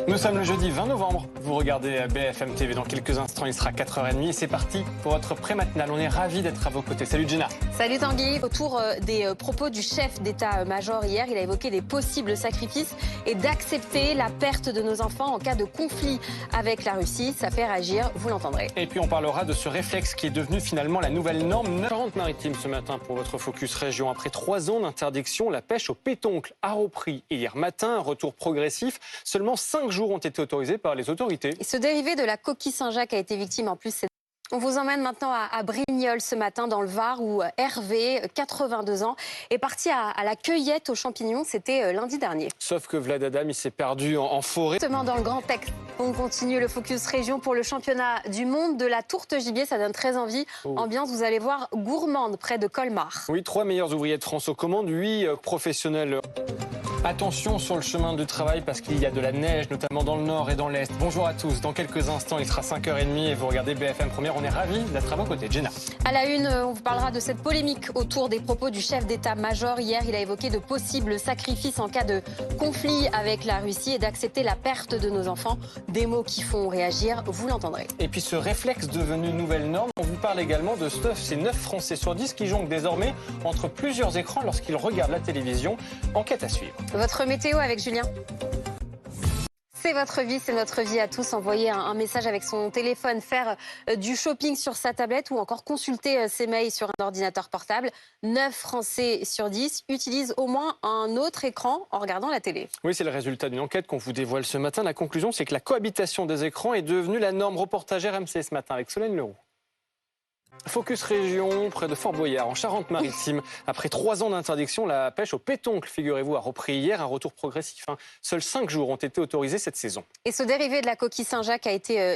Nous sommes le jeudi 20 novembre. Vous regardez BFM TV. Dans quelques instants, il sera 4h30 et c'est parti pour votre pré-matinale. On est ravis d'être à vos côtés. Salut Gina. Salut Tanguy. Autour des propos du chef d'état-major hier, il a évoqué les possibles sacrifices et d'accepter la perte de nos enfants en cas de conflit avec la Russie. Ça fait réagir, vous l'entendrez. Et puis on parlera de ce réflexe qui est devenu finalement la nouvelle norme. Charente-Maritime ce matin pour votre focus région. Après 3 ans d'interdiction, la pêche au pétoncle a repris. Et hier matin, un retour progressif. Seulement 5 jours ont été autorisés par les autorités. Et ce dérivé de la coquille Saint-Jacques a été victime en plus. On vous emmène maintenant à Brignoles ce matin dans le Var où Hervé, 82 ans, est parti à la cueillette aux champignons. C'était lundi dernier. Sauf que Vlad Adam, il s'est perdu en forêt. Justement dans le Grand Texte, on continue le focus région pour le championnat du monde de la tourte gibier. Ça donne très envie. Ambiance, vous allez voir, gourmande près de Colmar. Oui, 3 meilleurs ouvriers de France aux commandes, 8 professionnels. Attention sur le chemin du travail parce qu'il y a de la neige, notamment dans le nord et dans l'est. Bonjour à tous. Dans quelques instants, il sera 5h30 et vous regardez BFM Première. On est ravis d'être à vos côtés. Jenna. À la une, on vous parlera de cette polémique autour des propos du chef d'état-major. Hier, il a évoqué de possibles sacrifices en cas de conflit avec la Russie et d'accepter la perte de nos enfants. Des mots qui font réagir, vous l'entendrez. Et puis ce réflexe devenu nouvelle norme, on vous parle également de stuff. C'est 9 Français sur 10 qui jonglent désormais entre plusieurs écrans lorsqu'ils regardent la télévision. Enquête à suivre. Votre météo avec Julien. C'est votre vie, c'est notre vie à tous. Envoyer un message avec son téléphone, faire du shopping sur sa tablette ou encore consulter ses mails sur un ordinateur portable. 9 Français sur 10 utilisent au moins un autre écran en regardant la télé. Oui, c'est le résultat d'une enquête qu'on vous dévoile ce matin. La conclusion, c'est que la cohabitation des écrans est devenue la norme. Reportage RMC ce matin avec Solène Leroux. Focus région, près de Fort-Boyard, en Charente-Maritime. Après 3 ans d'interdiction, la pêche au pétoncle, figurez-vous, a repris hier. Un retour progressif. Seuls 5 jours ont été autorisés cette saison. Et ce dérivé de la coquille Saint-Jacques a été